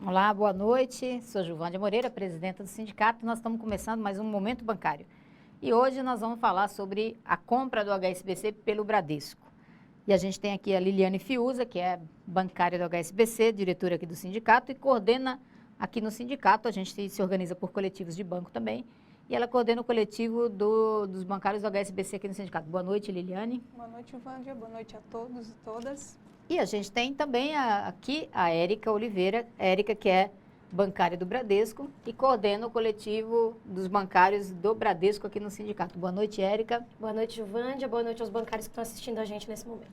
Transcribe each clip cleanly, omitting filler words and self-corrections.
Olá, boa noite. Sou Juvândia Moreira, presidenta do sindicato. Nós estamos começando mais um Momento Bancário. E hoje nós vamos falar sobre a compra do HSBC pelo Bradesco. E a gente tem aqui a Liliane Fiuza, que é bancária do HSBC, diretora aqui do sindicato e coordena aqui no sindicato. A gente se organiza por coletivos de banco também. E ela coordena o coletivo dos bancários do HSBC aqui no sindicato. Boa noite, Liliane. Boa noite, Juvândia. Boa noite a todos e todas. E a gente tem também aqui a Érica Oliveira, Érica que é bancária do Bradesco e coordena o coletivo dos bancários do Bradesco aqui no sindicato. Boa noite, Érica. Boa noite, Juvândia. Boa noite aos bancários que estão assistindo a gente nesse momento.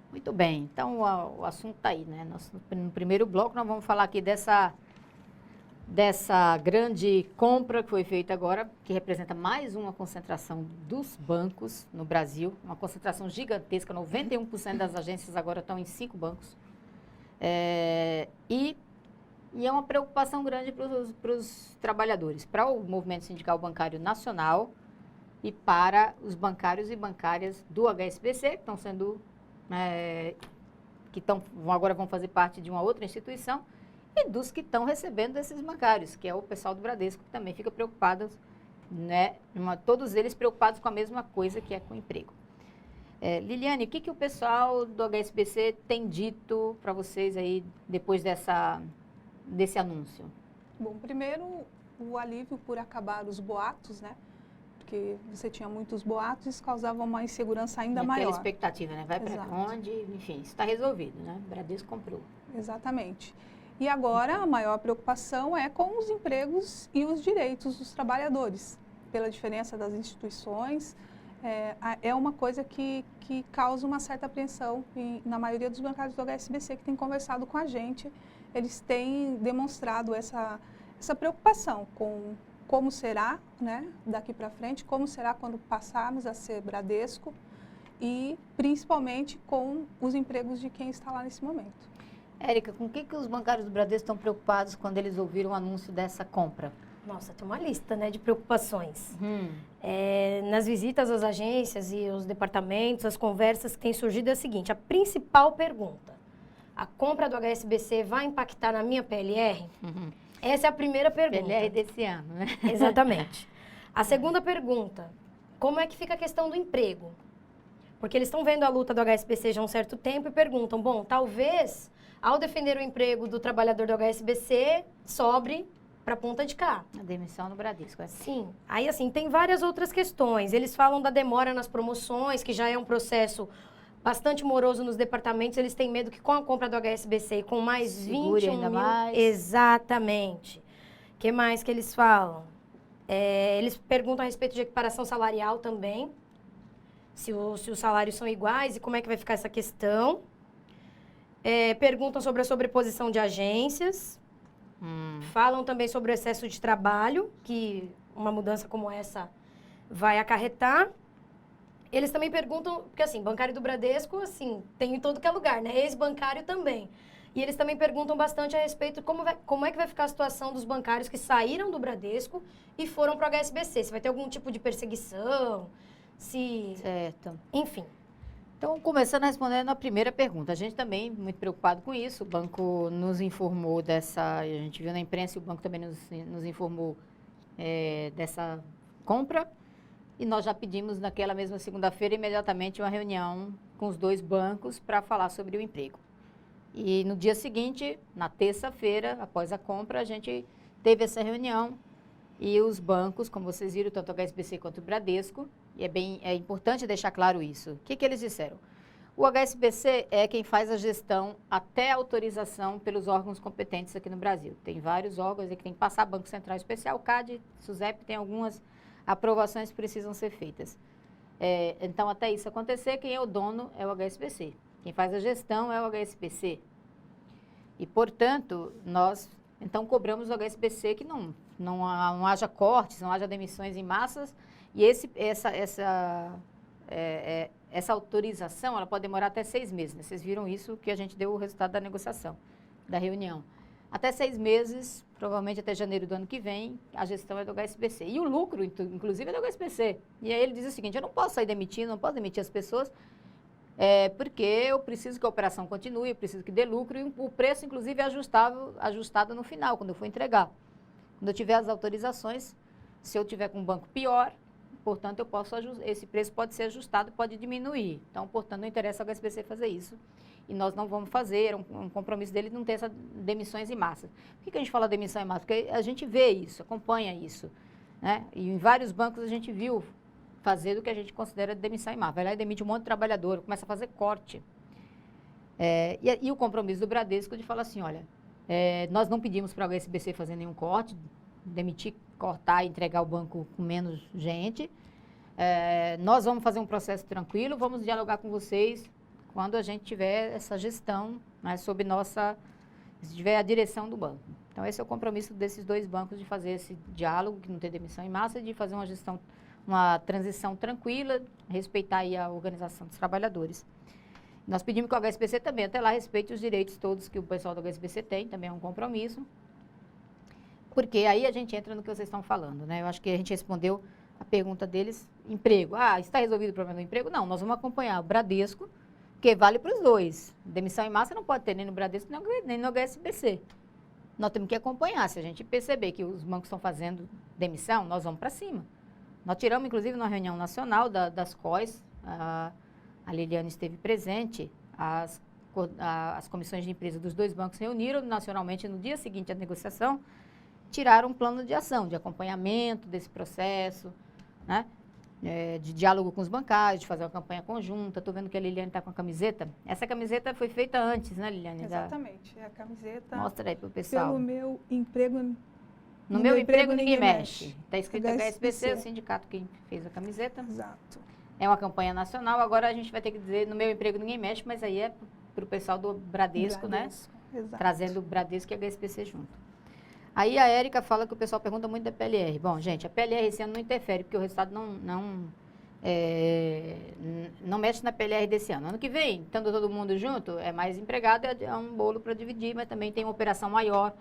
Muito bem, então o assunto está aí, né? No primeiro bloco nós vamos falar aqui dessa grande compra que foi feita agora, que representa mais uma concentração dos bancos no Brasil, uma concentração gigantesca, 91% das agências agora estão em 5 bancos. E é uma preocupação grande para os trabalhadores, para o movimento sindical bancário nacional e para os bancários e bancárias do HSBC, que estão sendo, agora vão fazer parte de uma outra instituição, e dos que estão recebendo desses bancários, que é o pessoal do Bradesco, que também fica preocupado, né? Todos eles preocupados com a mesma coisa, que é com o emprego. Liliane, o que o pessoal do HSBC tem dito para vocês aí depois desse anúncio? Bom, primeiro, o alívio por acabar os boatos, né? Porque você tinha muitos boatos e isso causava uma insegurança ainda maior. Aquela expectativa, né? Vai para onde? Enfim, isso está resolvido, né? O Bradesco comprou. Exatamente. E agora a maior preocupação é com os empregos e os direitos dos trabalhadores. Pela diferença das instituições, é uma coisa que causa uma certa apreensão na maioria dos bancários do HSBC que tem conversado com a gente. Eles têm demonstrado essa preocupação com como será, né, daqui para frente, como será quando passarmos a ser Bradesco e principalmente com os empregos de quem está lá nesse momento. Érica, com o que os bancários do Bradesco estão preocupados quando eles ouviram o anúncio dessa compra? Nossa, tem uma lista, né, de preocupações. Nas visitas às agências e aos departamentos, as conversas que têm surgido é a seguinte: a principal pergunta: a compra do HSBC vai impactar na minha PLR? Essa é a primeira pergunta. PLR desse ano, né? Exatamente. A segunda pergunta: como é que fica a questão do emprego? Porque eles estão vendo a luta do HSBC já há um certo tempo e perguntam, bom, talvez, ao defender o emprego do trabalhador do HSBC, sobre para a ponta de cá. A demissão no Bradesco. Sim. Aí, assim, tem várias outras questões. Eles falam da demora nas promoções, que já é um processo bastante moroso nos departamentos. Eles têm medo que com a compra do HSBC e com mais 21 ainda mil... mais. Exatamente. O que mais que eles falam? Eles perguntam a respeito de equiparação salarial também. Se os salários são iguais e como é que vai ficar essa questão. Perguntam sobre a sobreposição de agências. Falam também sobre o excesso de trabalho, que uma mudança como essa vai acarretar. Eles também perguntam, porque assim, bancário do Bradesco, assim, tem em todo que é lugar, né? Ex-bancário também. E eles também perguntam bastante a respeito de como é que vai ficar a situação dos bancários que saíram do Bradesco e foram para o HSBC. Se vai ter algum tipo de perseguição, Certo. Enfim. Então, começando respondendo a primeira pergunta, a gente também muito preocupado com isso, o banco nos informou a gente viu na imprensa e o banco também nos informou dessa compra, e nós já pedimos naquela mesma segunda-feira imediatamente uma reunião com os 2 bancos para falar sobre o emprego. E no dia seguinte, na terça-feira, após a compra, a gente teve essa reunião e os bancos, como vocês viram, tanto o HSBC quanto o Bradesco, e é importante deixar claro isso. O que eles disseram? O HSBC é quem faz a gestão até a autorização pelos órgãos competentes aqui no Brasil. Tem vários órgãos que tem que passar, Banco Central Especial, CAD, SUSEP, tem algumas aprovações que precisam ser feitas. Então, até isso acontecer, quem é o dono é o HSBC. Quem faz a gestão é o HSBC. E, portanto, nós, então, cobramos o HSBC que não haja cortes, não haja demissões em massas, e essa autorização, ela pode demorar até 6 meses. Né? Vocês viram isso, que a gente deu o resultado da negociação, da reunião. Até 6 meses provavelmente até janeiro do ano que vem, a gestão é do HSBC. E o lucro, inclusive, é do HSBC. E aí ele diz o seguinte, eu não posso sair demitindo, não posso demitir as pessoas, porque eu preciso que a operação continue, eu preciso que dê lucro, e o preço, inclusive, é ajustado no final, quando eu for entregar. Quando eu tiver as autorizações, se eu tiver com um banco pior, portanto, esse preço pode ser ajustado, pode diminuir. Então, portanto, não interessa ao HSBC fazer isso. E nós não vamos fazer, um compromisso dele não ter essas demissões em massa. Por que a gente fala demissão em massa? Porque a gente vê isso, acompanha isso. Né? E em vários bancos a gente viu fazer o que a gente considera demissão em massa. Vai lá e demite um monte de trabalhador, começa a fazer corte. E o compromisso do Bradesco de falar assim, olha, nós não pedimos para o HSBC fazer nenhum corte, demitir, cortar e entregar o banco com menos gente. Nós vamos fazer um processo tranquilo, vamos dialogar com vocês quando a gente tiver essa gestão, né, se tiver a direção do banco. Então, esse é o compromisso desses dois bancos de fazer esse diálogo, que não ter demissão em massa, de fazer uma transição tranquila, respeitar aí a organização dos trabalhadores. Nós pedimos que o HSBC também, até lá, respeite os direitos todos que o pessoal do HSBC tem, também é um compromisso, porque aí a gente entra no que vocês estão falando, né? Eu acho que a gente respondeu a pergunta deles, emprego. Está resolvido o problema do emprego? Não, nós vamos acompanhar o Bradesco, porque vale para os dois. Demissão em massa não pode ter nem no Bradesco, nem no HSBC. Nós temos que acompanhar. Se a gente perceber que os bancos estão fazendo demissão, nós vamos para cima. Nós tiramos, inclusive, na reunião nacional das COIs, a Liliane esteve presente, as comissões de empresa dos dois bancos se reuniram nacionalmente no dia seguinte à negociação, tiraram um plano de ação, de acompanhamento desse processo, né? De diálogo com os bancários, de fazer uma campanha conjunta. Estou vendo que a Liliane está com a camiseta. Essa camiseta foi feita antes, né, Liliane? Exatamente. A camiseta... Mostra aí para o pessoal. Pelo meu emprego... No meu emprego ninguém mexe. Está escrito HSBC, o sindicato que fez a camiseta. Exato. É uma campanha nacional. Agora a gente vai ter que dizer, no meu emprego ninguém mexe, mas aí é para o pessoal do Bradesco, né? Exato. Trazendo o Bradesco e a HSBC junto. Aí a Érica fala que o pessoal pergunta muito da PLR. Bom, gente, a PLR esse ano não interfere, porque o resultado não mexe na PLR desse ano. Ano que vem, estando todo mundo junto, é mais empregado, é um bolo para dividir, mas também tem uma operação maior.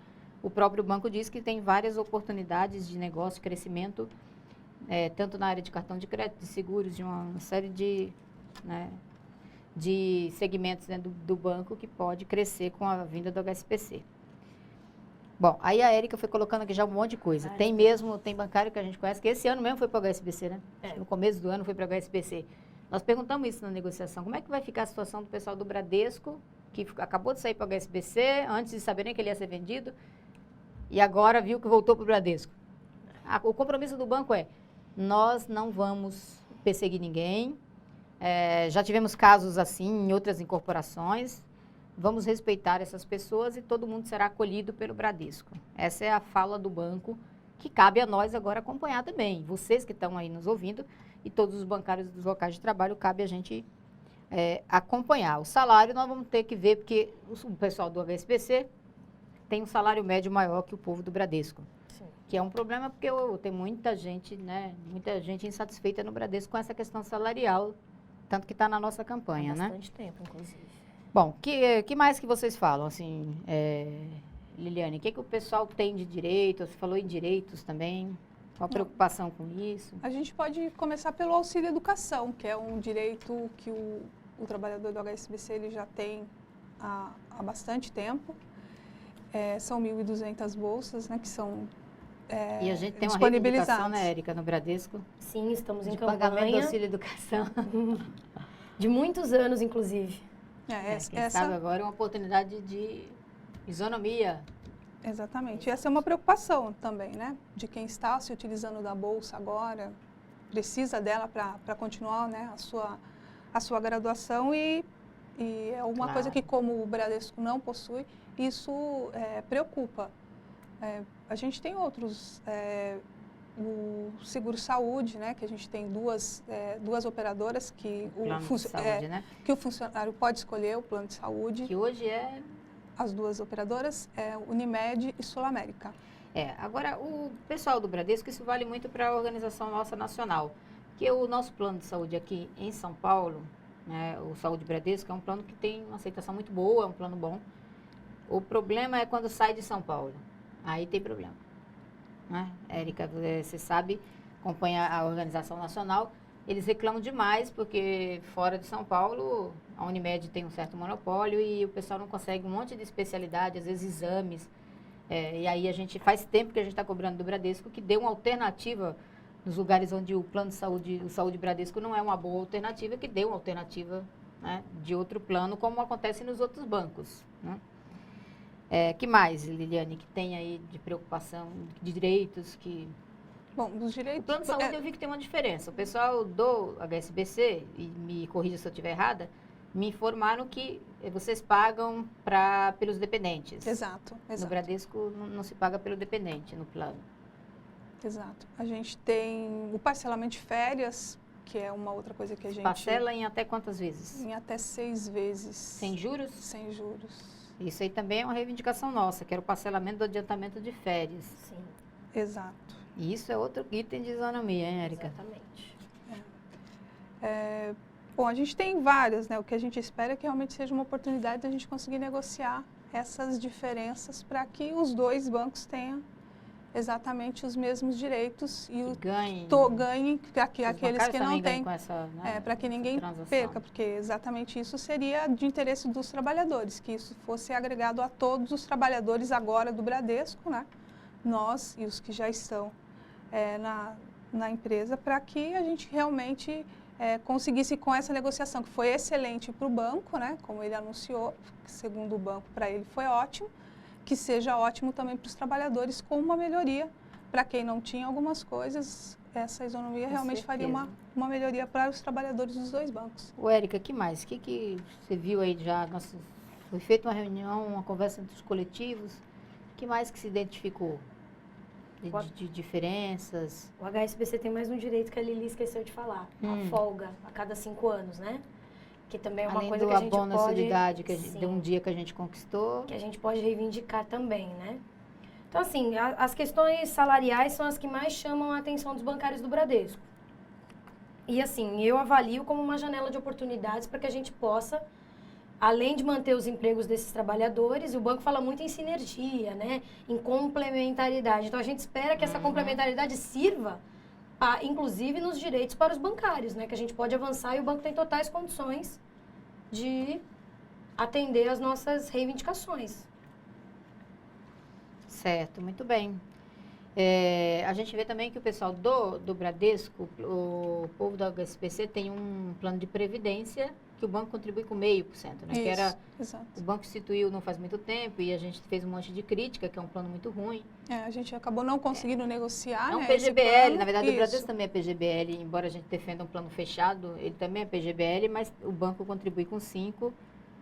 O próprio banco diz que tem várias oportunidades de negócio, crescimento, tanto na área de cartão de crédito, de seguros, de uma série de segmentos dentro do banco que pode crescer com a vinda do HSBC. Bom, aí a Érica foi colocando aqui já um monte de coisa. Tem bancário que a gente conhece, que esse ano mesmo foi para o HSBC, né? No começo do ano foi para o HSBC. Nós perguntamos isso na negociação. Como é que vai ficar a situação do pessoal do Bradesco, que acabou de sair para o HSBC, antes de saberem que ele ia ser vendido, e agora viu que voltou para o Bradesco? O compromisso do banco nós não vamos perseguir ninguém. Já tivemos casos assim em outras incorporações. Vamos respeitar essas pessoas e todo mundo será acolhido pelo Bradesco. Essa é a fala do banco, que cabe a nós agora acompanhar também. Vocês que estão aí nos ouvindo e todos os bancários dos locais de trabalho, cabe a gente acompanhar. O salário nós vamos ter que ver, porque o pessoal do HSBC tem um salário médio maior que o povo do Bradesco. Sim. Que é um problema, porque tem muita gente, muita gente insatisfeita no Bradesco com essa questão salarial, tanto que está na nossa campanha, Há bastante tempo, inclusive. Bom, que mais que vocês falam, assim, Liliane, o que o pessoal tem de direito? Você falou em direitos também, qual a preocupação com isso? A gente pode começar pelo auxílio educação, que é um direito que o trabalhador do HSBC ele já tem há bastante tempo. São 1.200 bolsas, né, que são e a gente tem uma reivindicação, né, Érica, no Bradesco? Sim, estamos em campanha. Pagamento do auxílio educação. De muitos anos, inclusive. Quem sabe agora é uma oportunidade de isonomia. Exatamente. Essa é uma preocupação também, né? De quem está se utilizando da bolsa agora, precisa dela para continuar, né, a sua graduação e é uma coisa que, como o Bradesco não possui, isso preocupa. A gente tem outros, o Seguro Saúde, né, que a gente tem duas operadoras que que o funcionário pode escolher o plano de saúde. Que hoje as duas operadoras Unimed e Sul América. Agora o pessoal do Bradesco, isso vale muito para a organização nossa nacional, que o nosso plano de saúde aqui em São Paulo, né, o Saúde Bradesco é um plano que tem uma aceitação muito boa, é um plano bom. O problema é quando sai de São Paulo. aí tem problema. Né? Érica, você sabe, acompanha a organização nacional, eles reclamam demais porque fora de São Paulo a Unimed tem um certo monopólio e o pessoal não consegue um monte de especialidade, às vezes exames. E aí faz tempo que a gente está cobrando do Bradesco que dê uma alternativa nos lugares onde o plano de saúde, o Saúde Bradesco não é uma boa alternativa, que dê uma alternativa, né, de outro plano, como acontece nos outros bancos. Né? Que mais, Liliane, que tem aí de preocupação, de direitos que... Bom, dos direitos... O plano de saúde eu vi que tem uma diferença. O pessoal do HSBC, e me corrija se eu estiver errada, me informaram que vocês pagam pelos dependentes. Exato. No Bradesco não se paga pelo dependente no plano. Exato. A gente tem o parcelamento de férias, que é uma outra coisa que a gente... Parcela em até quantas vezes? Em até 6 vezes. Sem juros? Sem juros. Isso aí também é uma reivindicação nossa, que era o parcelamento do adiantamento de férias. Sim. Exato. E isso é outro item de isonomia, hein, Érica? Exatamente. Bom, a gente tem várias, né? O que a gente espera é que realmente seja uma oportunidade de a gente conseguir negociar essas diferenças para que os dois bancos tenham exatamente os mesmos direitos e ganhem aqueles que não têm, para que ninguém perca, porque exatamente isso seria de interesse dos trabalhadores, que isso fosse agregado a todos os trabalhadores agora do Bradesco, né? Nós e os que já estão na empresa, para que a gente realmente conseguisse com essa negociação, que foi excelente para o banco, né? Como ele anunciou, segundo o banco, para ele foi ótimo, que seja ótimo também para os trabalhadores, com uma melhoria. Para quem não tinha algumas coisas, essa isonomia realmente faria uma melhoria para os trabalhadores dos dois bancos. Érica, que mais? O que você viu aí já? Foi feita uma reunião, uma conversa entre os coletivos. O que mais que se identificou de diferenças? O HSBC tem mais um direito que a Lili esqueceu de falar. A folga a cada 5 anos, né? Que também é uma coisa que a gente pode... Além do abono assiduidade, de um dia que a gente conquistou. Que a gente pode reivindicar também, né? Então, assim, as questões salariais são as que mais chamam a atenção dos bancários do Bradesco. E, assim, eu avalio como uma janela de oportunidades para que a gente possa, além de manter os empregos desses trabalhadores, o banco fala muito em sinergia, né? Em complementaridade. Então, a gente espera que essa complementaridade sirva, inclusive nos direitos para os bancários, né? Que a gente pode avançar e o banco tem totais condições de atender às nossas reivindicações. Certo, muito bem. A gente vê também que o pessoal do Bradesco, o povo da HSBC tem um plano de previdência que o banco contribui com 0,5%, né? Isso, que era, exato. O banco instituiu não faz muito tempo e a gente fez um monte de crítica, que é um plano muito ruim. A gente acabou não conseguindo negociar, É um né, PGBL, na verdade Isso. o Bradesco também é PGBL, embora a gente defenda um plano fechado, ele também é PGBL, mas o banco contribui com 5%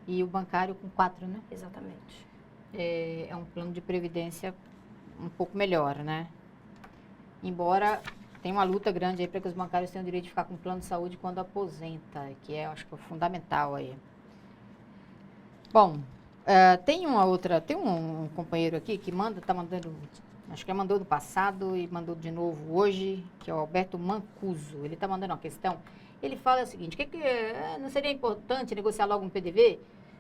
e o bancário com 4%, né? Exatamente. É um plano de previdência um pouco melhor, né? Embora tem uma luta grande aí para que os bancários tenham o direito de ficar com plano de saúde quando aposenta, que acho que é fundamental aí. Bom, tem um companheiro aqui que tá mandando, acho que mandou no passado e mandou de novo hoje, que é o Alberto Mancuso. Ele está mandando uma questão. Ele fala o seguinte, não seria importante negociar logo um PDV?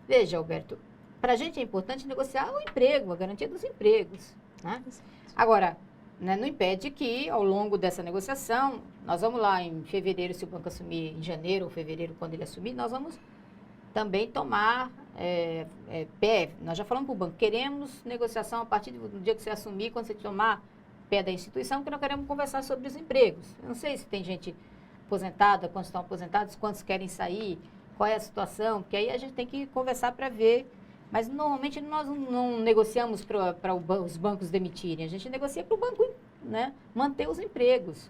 Veja, Alberto, para a gente é importante negociar o emprego, a garantia dos empregos, né? Agora, né, não impede que, ao longo dessa negociação, nós vamos lá em fevereiro, se o banco assumir em janeiro ou fevereiro, quando ele assumir, nós vamos também tomar pé. Nós já falamos para o banco, queremos negociação a partir do dia que você assumir, quando você tomar pé da instituição, porque nós queremos conversar sobre os empregos. Eu não sei se tem gente aposentada, quantos estão aposentados, quantos querem sair, qual é a situação, porque aí a gente tem que conversar para ver. Mas, normalmente, nós não negociamos para os bancos demitirem. A gente negocia para o banco, né, manter os empregos.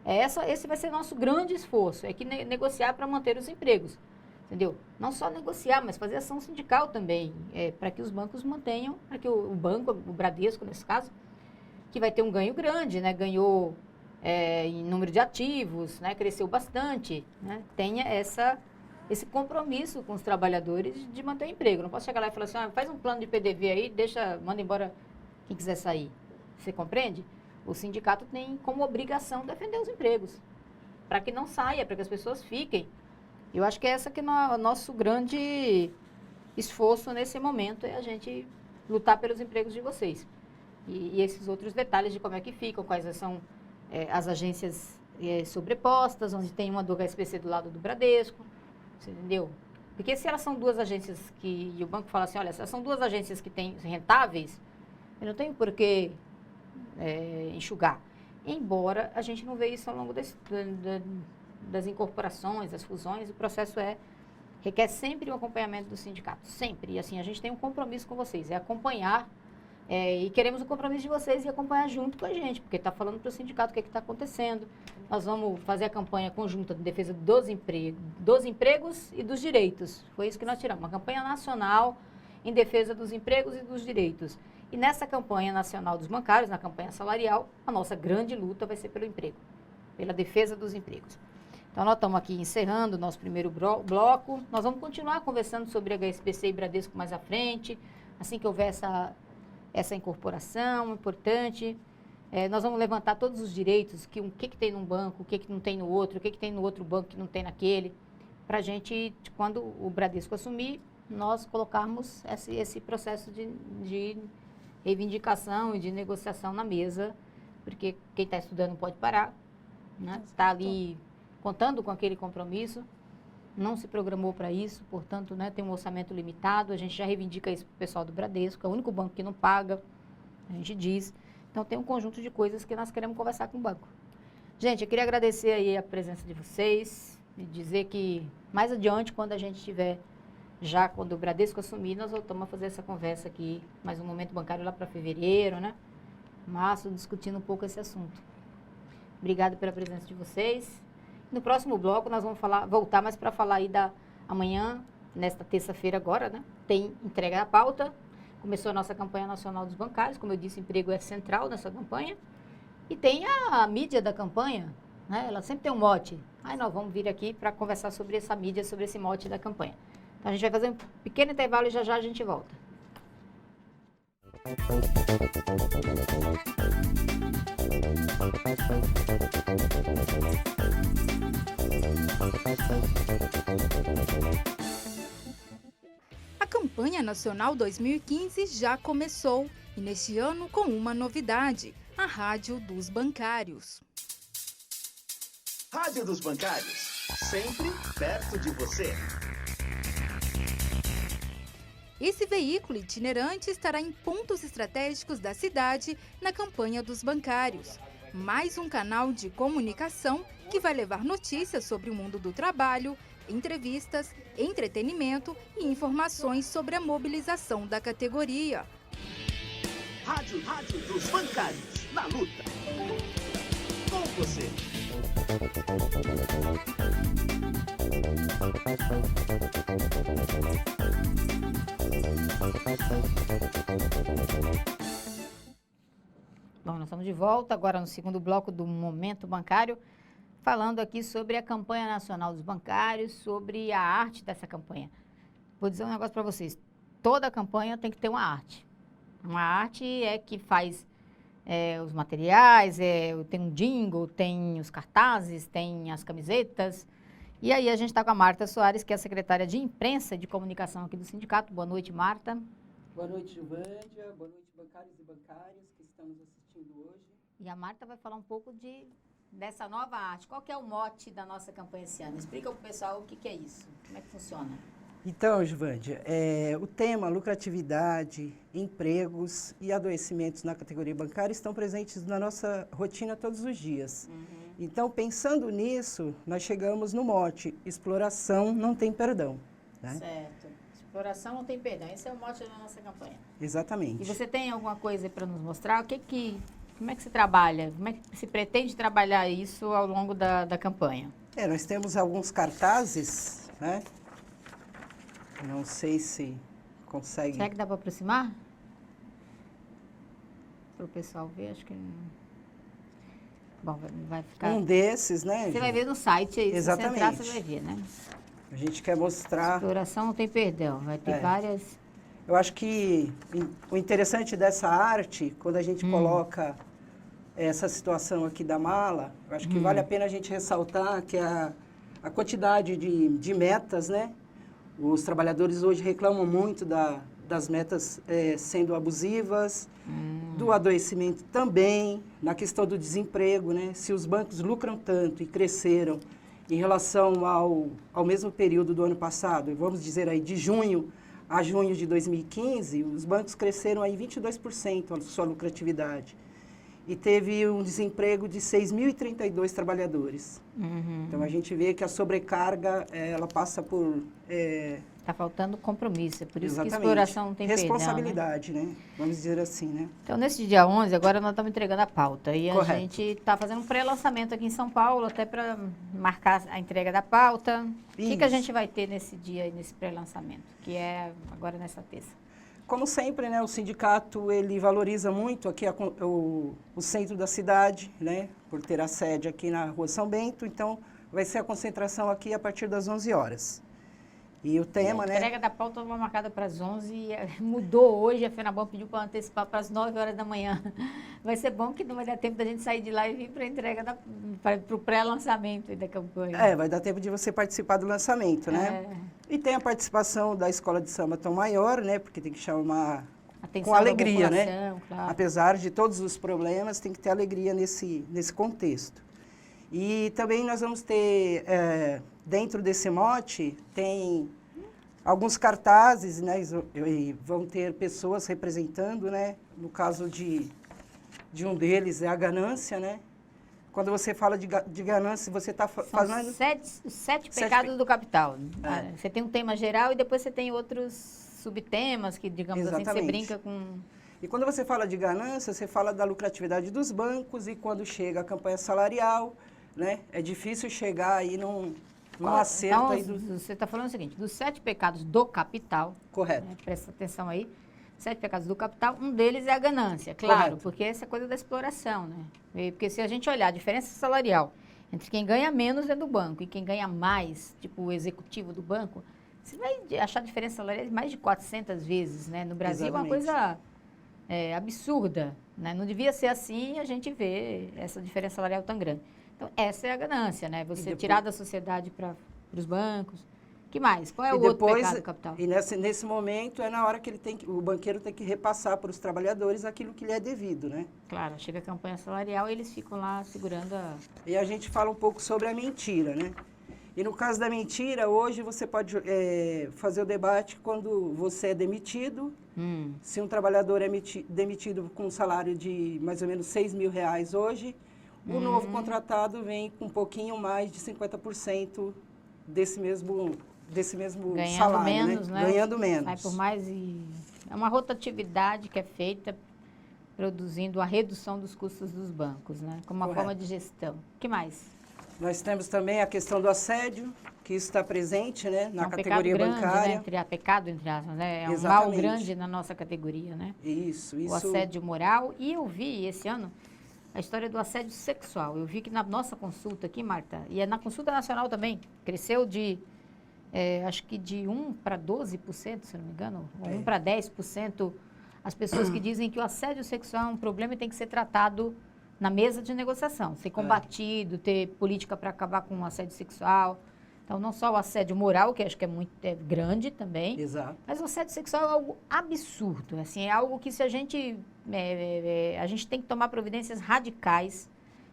Esse vai ser nosso grande esforço, que negociar para manter os empregos. Entendeu? Não só negociar, mas fazer ação sindical também, para que os bancos mantenham, para que o banco, o Bradesco, nesse caso, que vai ter um ganho grande, né, ganhou em número de ativos, né, cresceu bastante, né, tenha esse compromisso com os trabalhadores de manter o emprego. Não posso chegar lá e falar assim, faz um plano de PDV aí, manda embora quem quiser sair. Você compreende? O sindicato tem como obrigação defender os empregos, para que não saia, para que as pessoas fiquem. Eu acho que essa que é o nosso grande esforço nesse momento, é a gente lutar pelos empregos de vocês. E esses outros detalhes de como é que ficam, quais são as agências sobrepostas, onde tem uma do HSBC do lado do Bradesco, você entendeu? Porque se elas são duas agências e o banco fala assim, olha, se elas são duas agências que têm rentáveis, eu não tenho por que enxugar. Embora a gente não vê isso ao longo das incorporações, das fusões, o processo requer sempre um acompanhamento do sindicato, sempre. E assim, a gente tem um compromisso com vocês, é acompanhar, e queremos o compromisso de vocês e acompanhar junto com a gente, porque está falando para o sindicato o que está acontecendo. Nós vamos fazer a campanha conjunta de defesa dos empregos e dos direitos. Foi isso que nós tiramos, uma campanha nacional em defesa dos empregos e dos direitos. E nessa campanha nacional dos bancários, na campanha salarial, a nossa grande luta vai ser pelo emprego, pela defesa dos empregos. Então, nós estamos aqui encerrando o nosso primeiro bloco. Nós vamos continuar conversando sobre HSBC e Bradesco mais à frente, assim que houver essa incorporação importante. Nós vamos levantar todos os direitos, o que tem num banco, o que não tem no outro, o que tem no outro banco que não tem naquele, para a gente, quando o Bradesco assumir, nós colocarmos esse processo de reivindicação e de negociação na mesa, porque quem está estudando não pode parar, né? Está ali contando com aquele compromisso, não se programou para isso, portanto, né, tem um orçamento limitado, a gente já reivindica isso para o pessoal do Bradesco, é o único banco que não paga, a gente diz. Então, tem um conjunto de coisas que nós queremos conversar com o banco. Gente, eu queria agradecer aí a presença de vocês e dizer que mais adiante, quando a gente tiver, quando o Bradesco assumir, nós voltamos a fazer essa conversa aqui, mais um momento bancário lá para fevereiro, né? Março, discutindo um pouco esse assunto. Obrigada pela presença de vocês. No próximo bloco, nós vamos voltar mais para falar aí amanhã, nesta terça-feira agora, né? Tem entrega da pauta. Começou a nossa campanha nacional dos bancários, como eu disse, emprego é central nessa campanha. E tem a mídia da campanha, né? Ela sempre tem um mote. Aí nós vamos vir aqui para conversar sobre essa mídia, sobre esse mote da campanha. Então a gente vai fazer um pequeno intervalo e já a gente volta. A campanha nacional 2015 já começou e neste ano com uma novidade, a Rádio dos Bancários. Rádio dos Bancários, sempre perto de você. Esse veículo itinerante estará em pontos estratégicos da cidade na campanha dos bancários. Mais um canal de comunicação que vai levar notícias sobre o mundo do trabalho, entrevistas, entretenimento e informações sobre a mobilização da categoria. Rádio dos Bancários, na luta. Com você. Bom, nós estamos de volta agora no segundo bloco do Momento Bancário, falando aqui sobre a campanha nacional dos bancários, sobre a arte dessa campanha. Vou dizer um negócio para vocês, toda campanha tem que ter uma arte. Uma arte é que faz os materiais, tem um jingle, tem os cartazes, tem as camisetas. E aí a gente está com a Marta Soares, que é a secretária de imprensa e de comunicação aqui do sindicato. Boa noite, Marta. Boa noite, Juvândia. Boa noite, bancários e bancárias que estão nos assistindo hoje. E a Marta vai falar um pouco dessa nova arte. Qual que é o mote da nossa campanha esse ano? Explica para o pessoal o que é isso, como é que funciona. Então, Juvândia, o tema lucratividade, empregos e adoecimentos na categoria bancária estão presentes na nossa rotina todos os dias. Uhum. Então, pensando nisso, nós chegamos no mote, exploração não tem perdão. Né? Certo. Exploração não tem perdão. Esse é o mote da nossa campanha. Exatamente. E você tem alguma coisa para nos mostrar? Como é que se trabalha? Como é que se pretende trabalhar isso ao longo da campanha? Nós temos alguns cartazes, né? Não sei se consegue... Será que dá para aproximar? Para o pessoal ver, acho que não... Bom, vai ficar... Um desses, né? Você vai ver no site aí. Exatamente. Se você entrar, você vai ver, né? A gente quer mostrar... Exploração não tem perdão, vai ter várias... Eu acho que o interessante dessa arte, quando a gente coloca essa situação aqui da mala, eu acho que vale a pena a gente ressaltar que a quantidade de metas, né? Os trabalhadores hoje reclamam muito das metas sendo abusivas, do adoecimento também, na questão do desemprego, né? Se os bancos lucram tanto e cresceram em relação ao mesmo período do ano passado, vamos dizer aí de junho a junho de 2015, os bancos cresceram aí 22% a sua lucratividade. E teve um desemprego de 6.032 trabalhadores. Então, a gente vê que a sobrecarga, ela passa por... Está faltando compromisso, é por isso exatamente, que exploração não tem perdão, né? responsabilidade, né? Vamos dizer assim, né? Então, nesse dia 11, agora nós estamos entregando a pauta. E Correto. a gente está fazendo um pré-lançamento aqui em São Paulo, até para marcar a entrega da pauta. O que a Isso. gente vai ter nesse dia, nesse pré-lançamento, que é agora nessa terça? Como sempre, né, o sindicato ele valoriza muito aqui o centro da cidade, né, por ter a sede aqui na Rua São Bento. Então, vai ser a concentração aqui a partir das 11 horas. E o tema, A né? entrega da pauta estava marcada para as 11 e mudou hoje. A FENABAN pediu para antecipar para as 9 horas da manhã. Vai ser bom que não vai dar tempo da gente sair de lá e vir para a entrega, para o pré-lançamento da campanha. Vai dar tempo de você participar do lançamento, né? E tem a participação da Escola de Samba Tom Maior, né? Porque tem que chamar Atenção com da alegria, né? população, claro. Apesar de todos os problemas, tem que ter alegria nesse contexto. E também nós vamos ter, dentro desse mote, tem alguns cartazes, né? E vão ter pessoas representando, né? No caso de um deles é a ganância, né? Quando você fala de ganância, você está falando... São sete pecados do capital. É. Você tem um tema geral e depois você tem outros subtemas que, digamos assim, você Exatamente. brinca com... E quando você fala de ganância, você fala da lucratividade dos bancos e quando chega a campanha salarial, né? É difícil chegar aí num acerto Então, aí do... você está falando o seguinte, dos 7 pecados do capital, Correto. né, presta atenção aí, 7 pecados do capital, um deles é a ganância, claro, Correto. porque essa é coisa da exploração, né? Porque se a gente olhar a diferença salarial entre quem ganha menos dentro do banco e quem ganha mais, tipo o executivo do banco, você vai achar a diferença salarial de mais de 400 vezes, né? No Brasil Exatamente. é uma coisa absurda, né? Não devia ser assim, a gente vê essa diferença salarial tão grande. Então, essa é a ganância, né? Você depois... tirar da sociedade para os bancos. Que mais? Qual é o E outro depois, pecado capital? E nesse momento é na hora que o banqueiro tem que repassar para os trabalhadores aquilo que lhe é devido, né? Claro, chega a campanha salarial e eles ficam lá segurando a... E a gente fala um pouco sobre a mentira, né? E no caso da mentira, hoje você pode fazer o debate quando você é demitido. Se um trabalhador é demitido com um salário de mais ou menos R$6.000 hoje, o novo contratado vem com um pouquinho mais de 50% desse mesmo Ganhando salário, menos, né? Ganhando menos. Sai por mais e... É uma rotatividade que é feita produzindo a redução dos custos dos bancos, né? Como uma Correto. forma de gestão. O que mais? Nós temos também a questão do assédio, que isso está presente, né, na É um categoria pecado grande, bancária. né? Pecado, entre aspas, né? É um mal Exatamente. grande na nossa categoria, né? Isso. O assédio moral. E eu vi esse ano a história do assédio sexual. Eu vi que na nossa consulta aqui, Marta, e é na consulta nacional também, cresceu de, acho que de 1 para 12%, se não me engano, ou 1 para 10%, as pessoas que dizem que o assédio sexual é um problema e tem que ser tratado na mesa de negociação, ser combatido, ter política para acabar com o assédio sexual. Então, não só o assédio moral, que acho que é grande também, Exato. mas o assédio sexual é algo absurdo. Assim, é algo que se a gente tem que tomar providências radicais,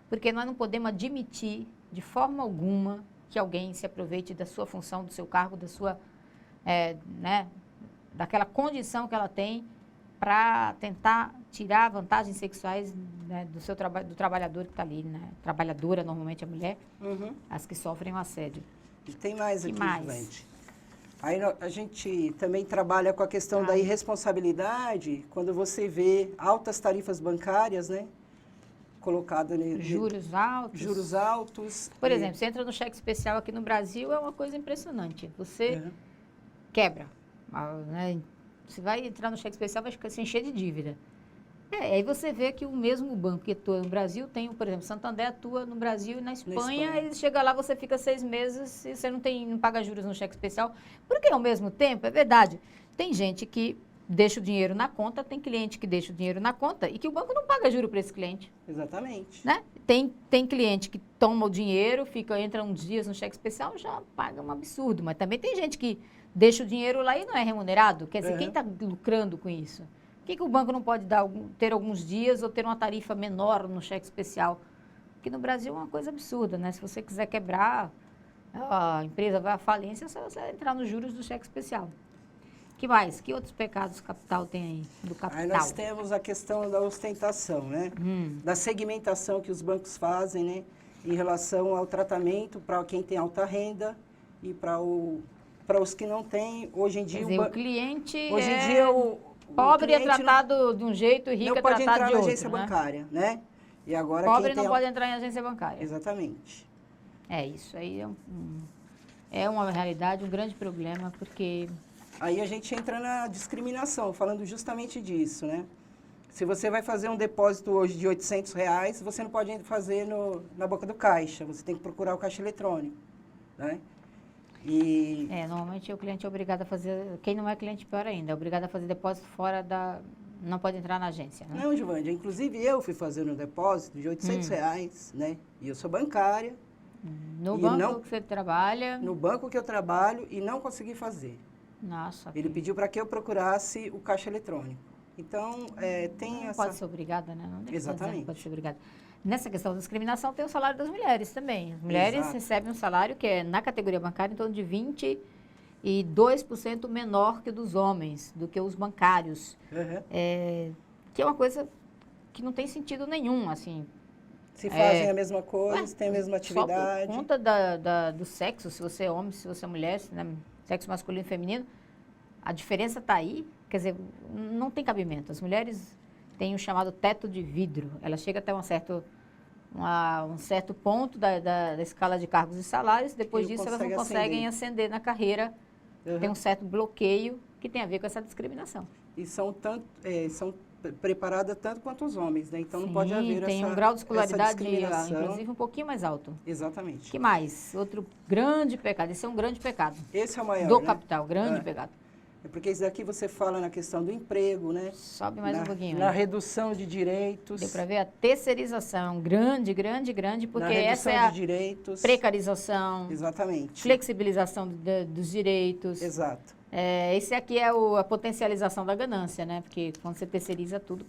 porque nós não podemos admitir de forma alguma que alguém se aproveite da sua função, do seu cargo, da sua, daquela condição que ela tem para tentar tirar vantagens sexuais, né, do trabalhador que está ali, né? Trabalhadora, normalmente a mulher, as que sofrem o assédio. E tem mais aqui, mais? Juventus. Aí a gente também trabalha com a questão da irresponsabilidade, quando você vê altas tarifas bancárias, né? Colocadas... Juros altos. Juros altos. Por exemplo, você entra no cheque especial aqui no Brasil, é uma coisa impressionante. Você quebra, né? Você vai entrar no cheque especial, vai se encher de dívida. Aí você vê que o mesmo banco que atua no Brasil tem, por exemplo, Santander atua no Brasil e na Espanha, e chega lá, você fica 6 meses e você não paga juros no cheque especial. Porque ao mesmo tempo, é verdade, tem gente que deixa o dinheiro na conta, tem cliente que deixa o dinheiro na conta e que o banco não paga juro para esse cliente. Exatamente. Né? Tem cliente que toma o dinheiro, entra uns dias no cheque especial, já paga um absurdo. Mas também tem gente que deixa o dinheiro lá e não é remunerado. Quer dizer, quem está lucrando com isso? Por que o banco não pode ter alguns dias ou ter uma tarifa menor no cheque especial? Porque no Brasil é uma coisa absurda, né? Se você quiser quebrar, a empresa vai à falência, é só você entrar nos juros do cheque especial. Que mais? Que outros pecados capital tem aí, do capital? Aí nós temos a questão da ostentação, né? Da segmentação que os bancos fazem, né? Em relação ao tratamento para quem tem alta renda e para os que não têm. Hoje em dia, Quer dizer, o cliente hoje em dia, o pobre é cliente tratado de um jeito e rico não é pode tratado entrar de na outro, agência né? bancária, né? E agora Pobre quem não tem pode entrar em agência bancária. Exatamente. Isso aí é uma realidade, um grande problema, porque... Aí a gente entra na discriminação, falando justamente disso, né? Se você vai fazer um depósito hoje de R$800, você não pode fazer na boca do caixa, você tem que procurar o caixa eletrônico, né? Normalmente o cliente é obrigado a fazer, quem não é cliente pior ainda, é obrigado a fazer depósito fora não pode entrar na agência, né? Não, Giovanni, inclusive eu fui fazer um depósito de R$800, né? E eu sou bancária. No banco que você trabalha... No banco que eu trabalho e não consegui fazer. Nossa. Ele pediu para que eu procurasse o caixa eletrônico. Então, tem essa... Pode ser obrigada, né? Não Exatamente. Pode ser obrigada. Nessa questão da discriminação, tem o salário das mulheres também. As mulheres recebem um salário que é, na categoria bancária, em torno de 22% menor que o dos homens, do que os bancários. Que é uma coisa que não tem sentido nenhum, assim. Se fazem a mesma coisa, têm a mesma atividade. Só por conta do sexo, se você é homem, se você é mulher, né, sexo masculino e feminino, a diferença está aí. Quer dizer, não tem cabimento. As mulheres têm o chamado teto de vidro. Ela chega até um certo ponto da escala de cargos e salários. Depois disso, elas não conseguem ascender na carreira. Tem um certo bloqueio que tem a ver com essa discriminação. E são preparadas tanto quanto os homens, né? Então, não pode haver tem um grau de escolaridade, inclusive, um pouquinho mais alto. Exatamente. Que mais? Outro grande pecado. Esse é um grande pecado. Esse é o maior, do né? capital, grande pecado. É porque isso daqui você fala na questão do emprego, né? Sobe mais um pouquinho. Na redução de direitos. Deu para ver a terceirização, grande, porque essa é a precarização. Exatamente. Flexibilização dos direitos. Exato. Esse aqui é a potencialização da ganância, né? Porque quando você terceiriza tudo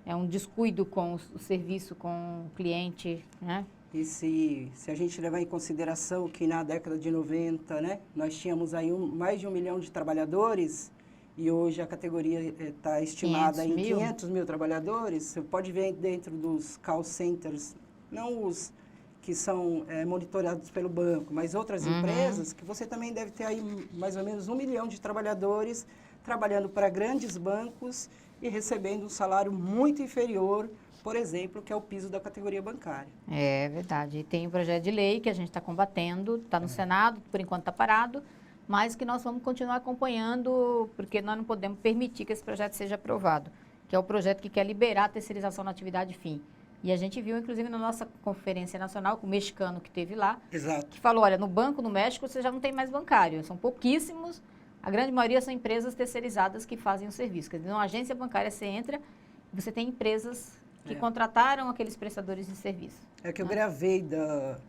é um descuido com o serviço, com o cliente, né? E se a gente levar em consideração que na década de 90, né, nós tínhamos aí mais de 1 milhão de trabalhadores e hoje a categoria está estimada em 500 mil trabalhadores, você pode ver dentro dos call centers, não os que são monitorados pelo banco, mas outras empresas, que você também deve ter aí mais ou menos 1 milhão de trabalhadores trabalhando para grandes bancos e recebendo um salário muito inferior, por exemplo, que é o piso da categoria bancária. É verdade. E tem um projeto de lei que a gente está combatendo, está no Senado, por enquanto está parado, mas que nós vamos continuar acompanhando, porque nós não podemos permitir que esse projeto seja aprovado, que é o projeto que quer liberar a terceirização na atividade fim. E a gente viu, inclusive, na nossa conferência nacional, com o mexicano que teve lá, que falou, olha, no banco, no México, você já não tem mais bancário, são pouquíssimos, a grande maioria são empresas terceirizadas que fazem o serviço. Quer dizer, numa agência bancária você entra, você tem empresas que contrataram aqueles prestadores de serviço. É que eu gravei da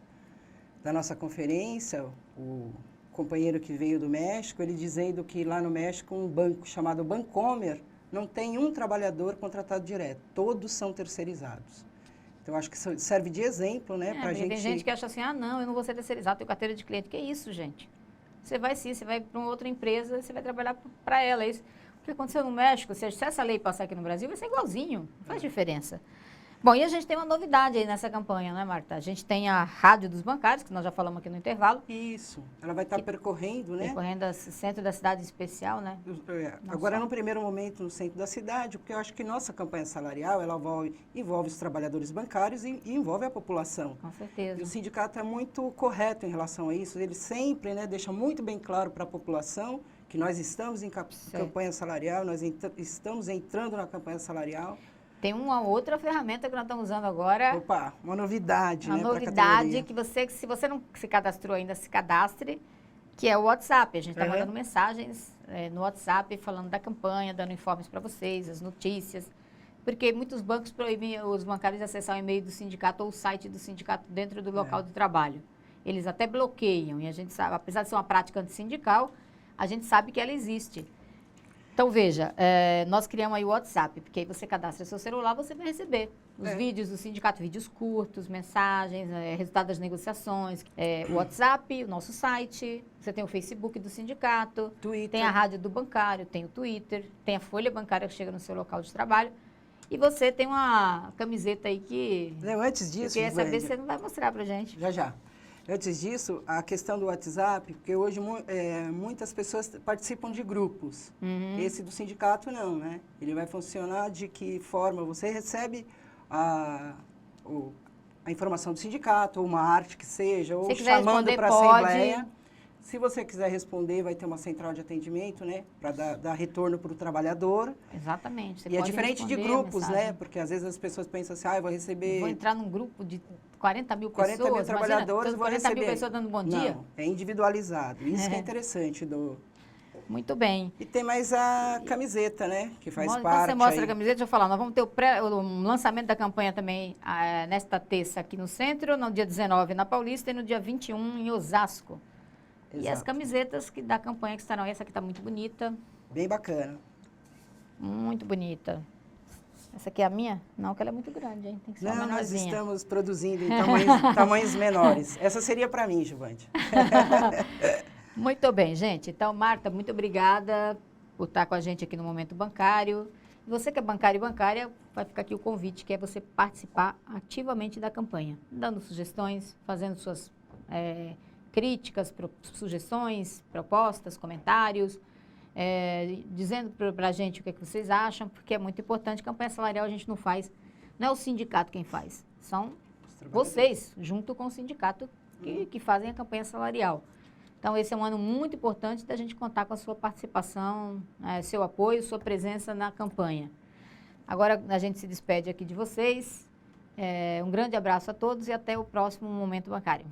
nossa conferência, o companheiro que veio do México, ele dizendo que lá no México um banco chamado Bancomer não tem um trabalhador contratado direto, todos são terceirizados. Então, acho que serve de exemplo, né, para a gente... Tem gente que acha assim, não, eu não vou ser terceirizado, tenho carteira de cliente. Que isso, gente? Você vai sim, você vai para uma outra empresa, você vai trabalhar para ela. Isso. O que aconteceu no México, se essa lei passar aqui no Brasil, vai ser igualzinho, não faz diferença. Bom, e a gente tem uma novidade aí nessa campanha, né, Marta? A gente tem a Rádio dos Bancários, que nós já falamos aqui no intervalo. Isso, ela vai estar percorrendo, né? Percorrendo o centro da cidade especial, né? Agora, no primeiro momento, no centro da cidade, porque eu acho que nossa campanha salarial, ela envolve os trabalhadores bancários e envolve a população. Com certeza. E o sindicato é muito correto em relação a isso, ele sempre, né, deixa muito bem claro para a população que nós estamos em campanha salarial, nós estamos entrando na campanha salarial. Tem uma outra ferramenta que nós estamos usando agora. Opa, uma novidade, uma né? Uma novidade que se você não se cadastrou ainda, se cadastre, que é o WhatsApp. A gente está mandando mensagens no WhatsApp, falando da campanha, dando informes para vocês, as notícias. Porque muitos bancos proíbem os bancários de acessar o e-mail do sindicato ou o site do sindicato dentro do local de trabalho. Eles até bloqueiam. E a gente sabe, apesar de ser uma prática antissindical, a gente sabe que ela existe. Então, veja, nós criamos aí o WhatsApp, porque aí você cadastra seu celular, você vai receber os vídeos do sindicato, vídeos curtos, mensagens, resultado das negociações, o WhatsApp, o nosso site, você tem o Facebook do sindicato, Twitter. tem a rádio do bancário, tem o Twitter, tem a folha bancária que chega no seu local de trabalho, e você tem uma camiseta aí que Não, antes disso, eu queria saber Vânia, se você não vai mostrar pra gente. já. Antes disso, a questão do WhatsApp, porque hoje muitas pessoas participam de grupos. Esse do sindicato não, né? Ele vai funcionar de que forma você recebe a informação do sindicato, ou uma arte que seja, ou Se quiser chamando responder, para a pode. assembleia. Se você quiser responder, vai ter uma central de atendimento, né? Para dar retorno para o trabalhador. Exatamente. Você E é pode diferente de responder a grupos, mensagem. né? Porque às vezes as pessoas pensam assim, eu vou receber... Vou entrar num grupo de 40 mil 40 pessoas, mil trabalhadores, imagina, vou 40 receber. mil pessoas dando bom dia. Não, é individualizado. Isso que é interessante do... Muito bem. E tem mais a camiseta, né? Que faz Então parte você mostra aí. a camiseta, deixa eu falar, nós vamos ter o lançamento da campanha também nesta terça aqui no centro, no dia 19 na Paulista e no dia 21 em Osasco. E as Exato. camisetas da campanha que estarão, essa aqui está muito bonita, Bem bacana. muito bonita. Essa aqui é a minha? Não, que ela é muito grande, hein? Tem que ser uma Não, nós menorzinha. estamos produzindo em tamanhos menores. Essa seria para mim, Giovante. Muito bem, gente. Então, Marta, muito obrigada por estar com a gente aqui no Momento Bancário. E você que é bancário e bancária, vai ficar aqui o convite, que é você participar ativamente da campanha, dando sugestões, fazendo suas críticas, sugestões, propostas, comentários, dizendo para a gente o que vocês acham, porque é muito importante. Campanha salarial a gente não faz, não é o sindicato quem faz, são vocês, junto com o sindicato, que fazem a campanha salarial. Então, esse é um ano muito importante da gente contar com a sua participação, seu apoio, sua presença na campanha. Agora, a gente se despede aqui de vocês. Um grande abraço a todos e até o próximo Momento Bancário.